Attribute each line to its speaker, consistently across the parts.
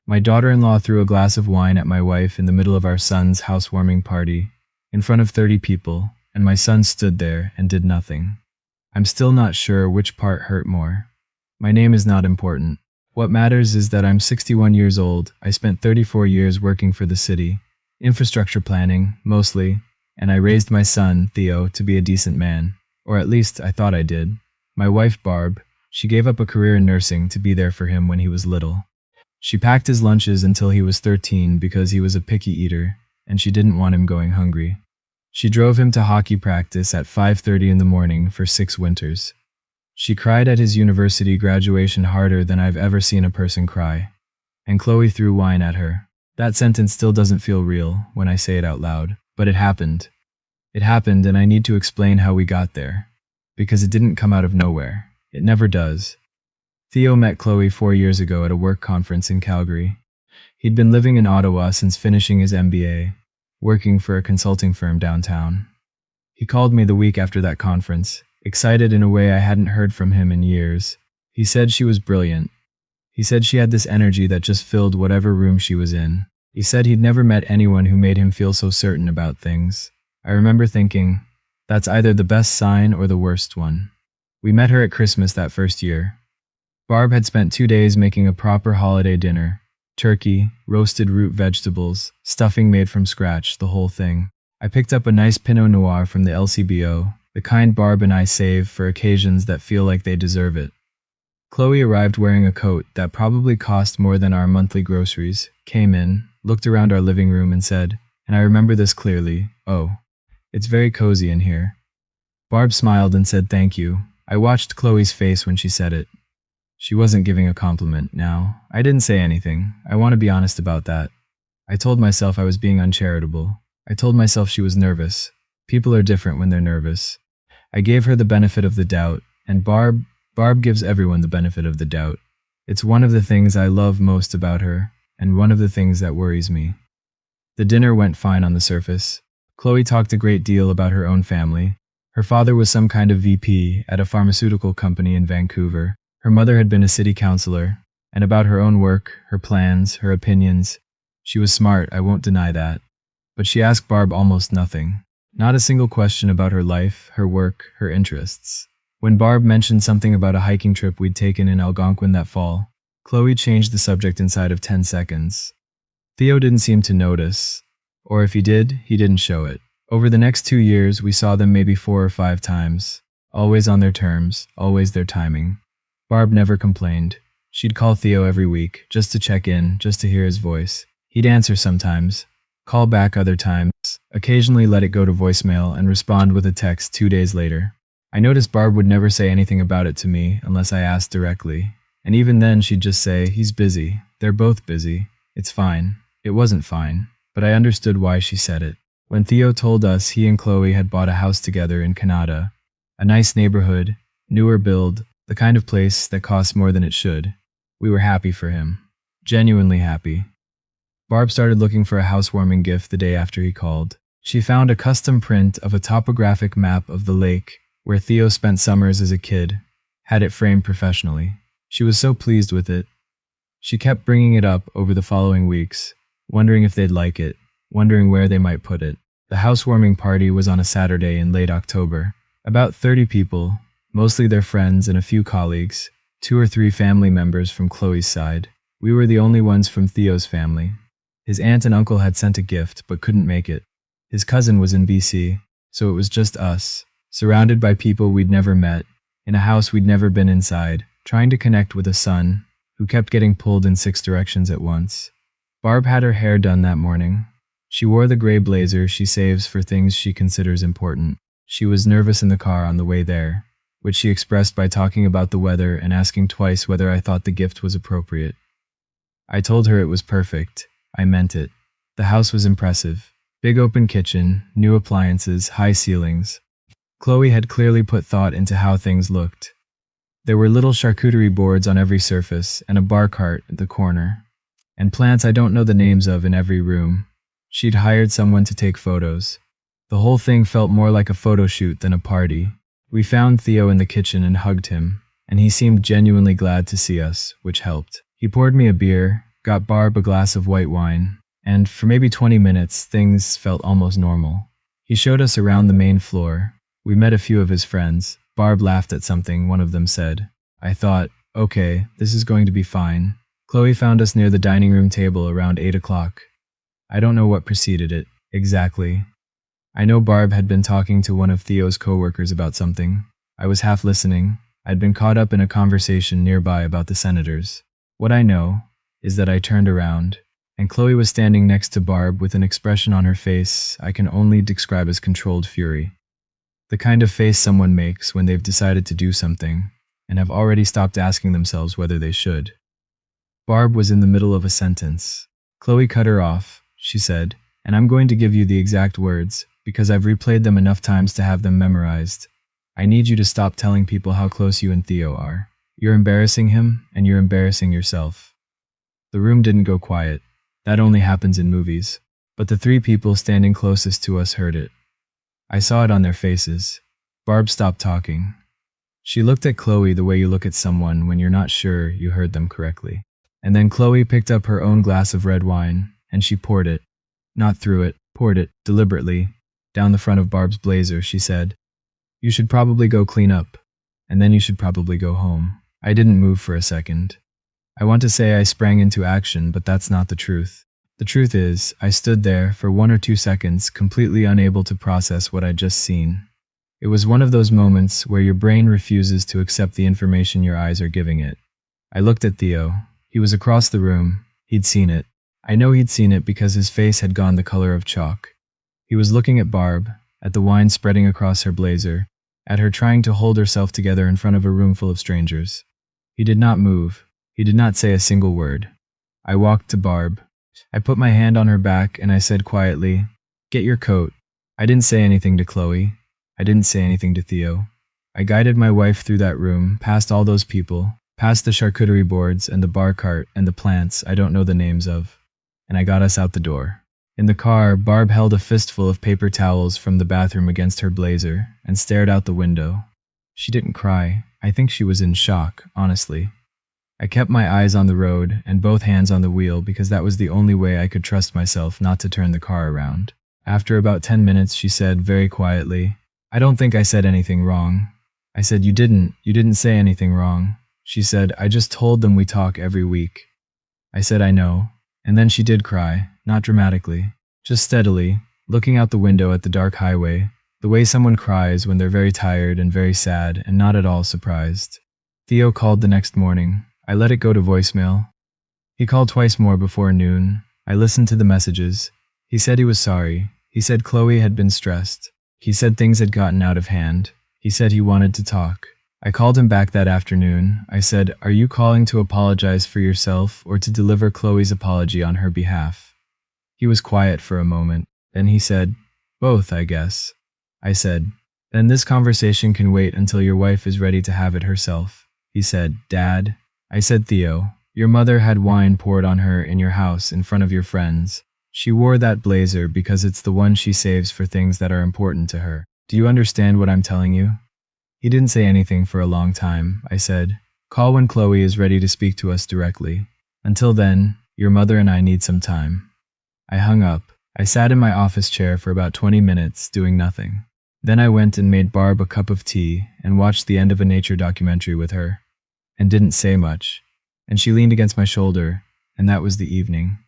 Speaker 1: My daughter-in-law threw a glass of wine at my wife in the middle of our son's housewarming party, in front of 30 people, and my son stood there and did nothing. I'm still not sure which part hurt more. My name is not important. What matters is that I'm 61 years old. I spent 34 years working for the city, infrastructure planning, mostly, and I raised my son, Theo, to be a decent man. Or at least I thought I did. My wife, Barb, she gave up a career in nursing to be there for him when he was little. She packed his lunches until he was 13 because he was a picky eater, and she didn't want him going hungry. She drove him to hockey practice at 5:30 in the morning for 6 winters. She cried at his university graduation harder than I've ever seen a person cry. And Chloe threw wine at her. That sentence still doesn't feel real when I say it out loud, but it happened. It happened, and I need to explain how we got there. Because it didn't come out of nowhere. It never does. Theo met Chloe 4 years ago at a work conference in Calgary. He'd been living in Ottawa since finishing his MBA, working for a consulting firm downtown. He called me the week after that conference, excited in a way I hadn't heard from him in years. He said she was brilliant. He said she had this energy that just filled whatever room she was in. He said he'd never met anyone who made him feel so certain about things. I remember thinking, that's either the best sign or the worst one. We met her at Christmas that first year. Barb had spent 2 days making a proper holiday dinner. Turkey, roasted root vegetables, stuffing made from scratch, the whole thing. I picked up a nice Pinot Noir from the LCBO, the kind Barb and I save for occasions that feel like they deserve it. Chloe arrived wearing a coat that probably cost more than our monthly groceries, came in, looked around our living room and said, and I remember this clearly, "Oh, it's very cozy in here." Barb smiled and said thank you. I watched Chloe's face when she said it. She wasn't giving a compliment now. I didn't say anything. I want to be honest about that. I told myself I was being uncharitable. I told myself she was nervous. People are different when they're nervous. I gave her the benefit of the doubt, and Barb gives everyone the benefit of the doubt. It's one of the things I love most about her, and one of the things that worries me. The dinner went fine on the surface. Chloe talked a great deal about her own family. Her father was some kind of VP at a pharmaceutical company in Vancouver. Her mother had been a city councilor, and about her own work, her plans, her opinions. She was smart, I won't deny that. But she asked Barb almost nothing. Not a single question about her life, her work, her interests. When Barb mentioned something about a hiking trip we'd taken in Algonquin that fall, Chloe changed the subject inside of 10 seconds. Theo didn't seem to notice, or if he did, he didn't show it. Over the next 2 years, we saw them maybe 4 or 5 times. Always on their terms, always their timing. Barb never complained. She'd call Theo every week, just to check in, just to hear his voice. He'd answer sometimes, call back other times, occasionally let it go to voicemail and respond with a text 2 days later. I noticed Barb would never say anything about it to me unless I asked directly. And even then she'd just say, he's busy. They're both busy. It's fine. It wasn't fine, but I understood why she said it. When Theo told us he and Chloe had bought a house together in Canada, a nice neighborhood, newer build, the kind of place that costs more than it should, we were happy for him. Genuinely happy. Barb started looking for a housewarming gift the day after he called. She found a custom print of a topographic map of the lake where Theo spent summers as a kid, had it framed professionally. She was so pleased with it. She kept bringing it up over the following weeks, wondering if they'd like it, wondering where they might put it. The housewarming party was on a Saturday in late October. About 30 people, mostly their friends and a few colleagues, 2 or 3 family members from Chloe's side. We were the only ones from Theo's family. His aunt and uncle had sent a gift but couldn't make it. His cousin was in BC, so it was just us, surrounded by people we'd never met, in a house we'd never been inside, trying to connect with a son who kept getting pulled in 6 directions at once. Barb had her hair done that morning. She wore the gray blazer she saves for things she considers important. She was nervous in the car on the way there, which she expressed by talking about the weather and asking twice whether I thought the gift was appropriate. I told her it was perfect. I meant it. The house was impressive. Big open kitchen, new appliances, high ceilings. Chloe had clearly put thought into how things looked. There were little charcuterie boards on every surface and a bar cart at the corner. And plants I don't know the names of in every room. She'd hired someone to take photos. The whole thing felt more like a photo shoot than a party. We found Theo in the kitchen and hugged him, and he seemed genuinely glad to see us, which helped. He poured me a beer, got Barb a glass of white wine, and for maybe 20 minutes, things felt almost normal. He showed us around the main floor. We met a few of his friends. Barb laughed at something one of them said. I thought, okay, this is going to be fine. Chloe found us near the dining room table around 8 o'clock. I don't know what preceded it, exactly. I know Barb had been talking to one of Theo's coworkers about something. I was half listening. I'd been caught up in a conversation nearby about the senators. What I know is that I turned around, and Chloe was standing next to Barb with an expression on her face I can only describe as controlled fury. The kind of face someone makes when they've decided to do something and have already stopped asking themselves whether they should. Barb was in the middle of a sentence. Chloe cut her off. She said, and I'm going to give you the exact words because I've replayed them enough times to have them memorized. I need you to stop telling people how close you and Theo are. You're embarrassing him, and you're embarrassing yourself. The room didn't go quiet. That only happens in movies. But the three people standing closest to us heard it. I saw it on their faces. Barb stopped talking. She looked at Chloe the way you look at someone when you're not sure you heard them correctly. And then Chloe picked up her own glass of red wine, and she poured it. Not through it, poured it, deliberately, down the front of Barb's blazer. She said, "You should probably go clean up, and then you should probably go home." I didn't move for a second. I want to say I sprang into action, but that's not the truth. The truth is, I stood there for 1 or 2 seconds, completely unable to process what I'd just seen. It was one of those moments where your brain refuses to accept the information your eyes are giving it. I looked at Theo. He was across the room. He'd seen it. I know he'd seen it because his face had gone the color of chalk. He was looking at Barb, at the wine spreading across her blazer, at her trying to hold herself together in front of a room full of strangers. He did not move. He did not say a single word. I walked to Barb. I put my hand on her back and I said quietly, "Get your coat." I didn't say anything to Chloe. I didn't say anything to Theo. I guided my wife through that room, past all those people, past the charcuterie boards and the bar cart and the plants I don't know the names of, and I got us out the door. In the car, Barb held a fistful of paper towels from the bathroom against her blazer and stared out the window. She didn't cry. I think she was in shock, honestly. I kept my eyes on the road and both hands on the wheel because that was the only way I could trust myself not to turn the car around. After about 10 minutes, she said very quietly, "I don't think I said anything wrong." I said, You didn't say anything wrong." She said, "I just told them we talk every week." I said, "I know." And then she did cry, not dramatically, just steadily, looking out the window at the dark highway, the way someone cries when they're very tired and very sad and not at all surprised. Theo called the next morning. I let it go to voicemail. He called twice more before noon. I listened to the messages. He said he was sorry. He said Chloe had been stressed. He said things had gotten out of hand. He said he wanted to talk. I called him back that afternoon. I said, "Are you calling to apologize for yourself or to deliver Chloe's apology on her behalf?" He was quiet for a moment. Then he said, "Both, I guess." I said, "Then this conversation can wait until your wife is ready to have it herself." He said, "Dad." I said, "Theo, your mother had wine poured on her in your house in front of your friends. She wore that blazer because it's the one she saves for things that are important to her. Do you understand what I'm telling you?" He didn't say anything for a long time. I said, "Call when Chloe is ready to speak to us directly. Until then, your mother and I need some time." I hung up. I sat in my office chair for about 20 minutes, doing nothing. Then I went and made Barb a cup of tea and watched the end of a nature documentary with her. And didn't say much. And she leaned against my shoulder, and that was the evening.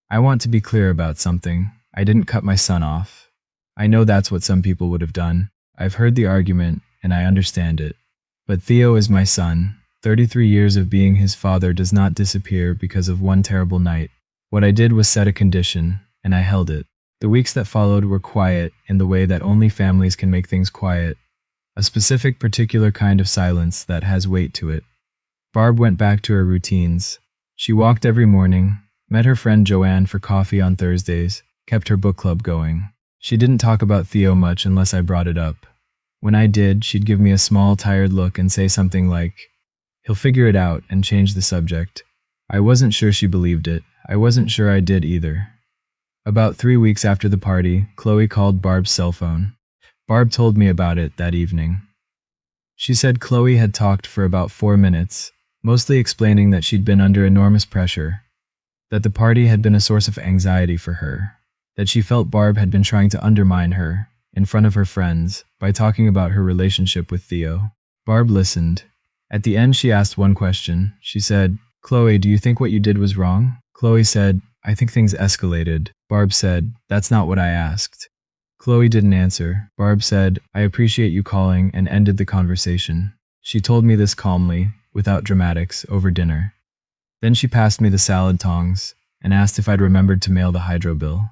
Speaker 1: I want to be clear about something. I didn't cut my son off. I know that's what some people would have done. I've heard the argument, and I understand it. But Theo is my son. 33 years of being his father does not disappear because of one terrible night. What I did was set a condition, and I held it. The weeks that followed were quiet in the way that only families can make things quiet. A specific, particular kind of silence that has weight to it. Barb went back to her routines. She walked every morning, met her friend Joanne for coffee on Thursdays, kept her book club going. She didn't talk about Theo much unless I brought it up. When I did, she'd give me a small, tired look and say something like, "He'll figure it out," and change the subject. I wasn't sure she believed it. I wasn't sure I did either. About 3 weeks after the party, Chloe called Barb's cell phone. Barb told me about it that evening. She said Chloe had talked for about 4 minutes, mostly explaining that she'd been under enormous pressure. that the party had been a source of anxiety for her, that she felt Barb had been trying to undermine her in front of her friends by talking about her relationship with Theo. Barb listened. At the end, she asked one question. She said, "Chloe, do you think what you did was wrong?" Chloe said, "I think things escalated." Barb said, "That's not what I asked." Chloe didn't answer. Barb said, "I appreciate you calling," and ended the conversation. She told me this calmly, without dramatics, over dinner. Then she passed me the salad tongs and asked if I'd remembered to mail the hydro bill.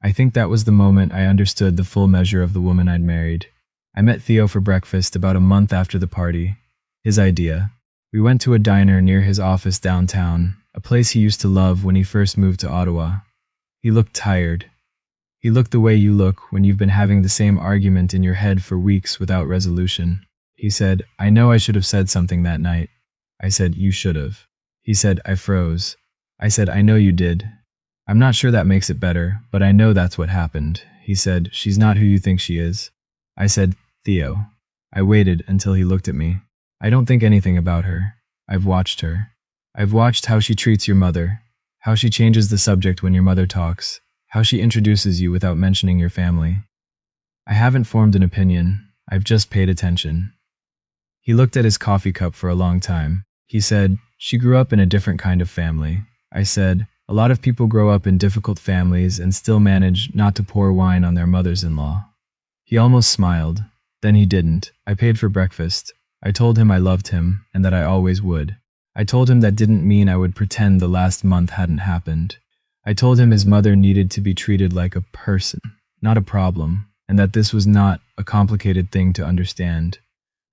Speaker 1: I think that was the moment I understood the full measure of the woman I'd married. I met Theo for breakfast about a month after the party. His idea. We went to a diner near his office downtown, a place he used to love when he first moved to Ottawa. He looked tired. He looked the way you look when you've been having the same argument in your head for weeks without resolution. He said, "I know I should have said something that night." I said, "You should have." He said, "I froze." I said, "I know you did. I'm not sure that makes it better, but I know that's what happened." He said, "She's not who you think she is." I said, "Theo." I waited until he looked at me. "I don't think anything about her. I've watched her. I've watched how she treats your mother, how she changes the subject when your mother talks, how she introduces you without mentioning your family. I haven't formed an opinion. I've just paid attention." He looked at his coffee cup for a long time. He said, "She grew up in a different kind of family." I said, "A lot of people grow up in difficult families and still manage not to pour wine on their mothers-in-law." He almost smiled. Then he didn't. I paid for breakfast. I told him I loved him and that I always would. I told him that didn't mean I would pretend the last month hadn't happened. I told him his mother needed to be treated like a person, not a problem, and that this was not a complicated thing to understand.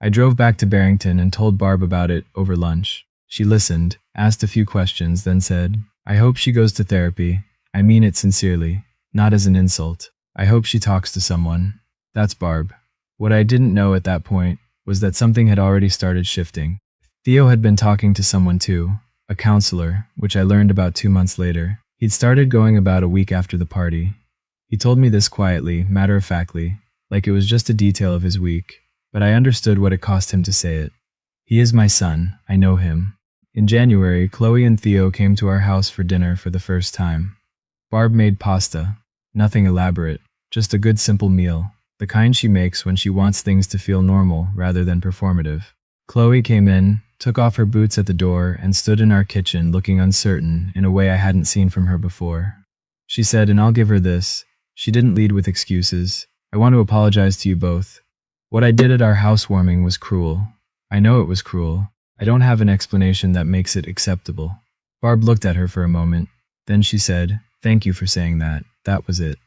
Speaker 1: I drove back to Barrington and told Barb about it over lunch. She listened, asked a few questions, then said, "I hope she goes to therapy. I mean it sincerely, not as an insult. I hope she talks to someone." That's Barb. What I didn't know at that point was that something had already started shifting. Theo had been talking to someone too, a counselor, which I learned about 2 months later. He'd started going about a week after the party. He told me this quietly, matter-of-factly, like it was just a detail of his week, but I understood what it cost him to say it. He is my son. I know him. In January, Chloe and Theo came to our house for dinner for the first time. Barb made pasta. Nothing elaborate, just a good simple meal, the kind she makes when she wants things to feel normal rather than performative. Chloe came in, took off her boots at the door, and stood in our kitchen looking uncertain in a way I hadn't seen from her before. She said, and I'll give her this, she didn't lead with excuses. "I want to apologize to you both. What I did at our housewarming was cruel. I know it was cruel. I don't have an explanation that makes it acceptable." Barb looked at her for a moment. Then she said, "Thank you for saying that. That was it."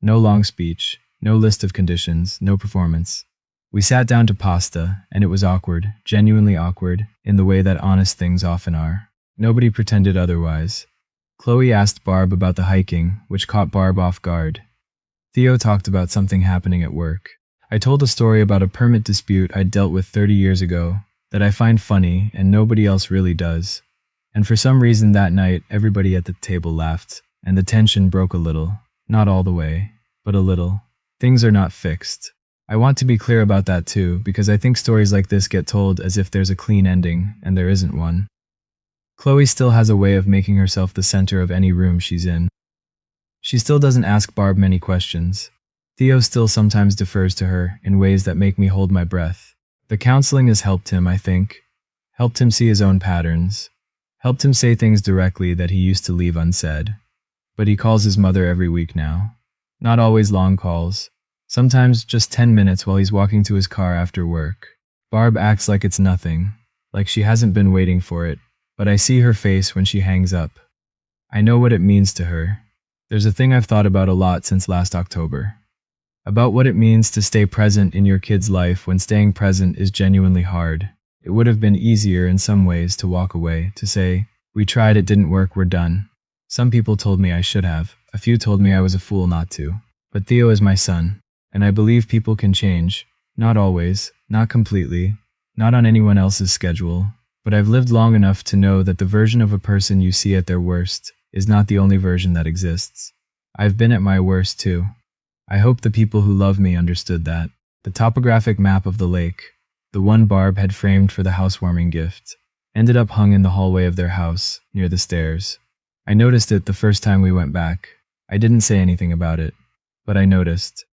Speaker 1: No long speech, no list of conditions, no performance. We sat down to pasta, and it was awkward, genuinely awkward, in the way that honest things often are. Nobody pretended otherwise. Chloe asked Barb about the hiking, which caught Barb off guard. Theo talked about something happening at work. I told a story about a permit dispute I'd dealt with 30 years ago that I find funny and nobody else really does. And for some reason that night, everybody at the table laughed, and the tension broke a little. Not all the way, but a little. Things are not fixed. I want to be clear about that too, because I think stories like this get told as if there's a clean ending, and there isn't one. Chloe still has a way of making herself the center of any room she's in. She still doesn't ask Barb many questions. Theo still sometimes defers to her in ways that make me hold my breath. The counseling has helped him, I think. Helped him see his own patterns. Helped him say things directly that he used to leave unsaid. But he calls his mother every week now. Not always long calls. Sometimes just 10 minutes while he's walking to his car after work. Barb acts like it's nothing, like she hasn't been waiting for it, but I see her face when she hangs up. I know what it means to her. There's a thing I've thought about a lot since last October. About what it means to stay present in your kid's life when staying present is genuinely hard. It would have been easier in some ways to walk away, to say, "We tried, it didn't work, we're done." Some people told me I should have. A few told me I was a fool not to. But Theo is my son. And I believe people can change. Not always, not completely, not on anyone else's schedule, but I've lived long enough to know that the version of a person you see at their worst is not the only version that exists. I've been at my worst too. I hope the people who love me understood that. The topographic map of the lake, the one Barb had framed for the housewarming gift, ended up hung in the hallway of their house, near the stairs. I noticed it the first time we went back. I didn't say anything about it, but I noticed.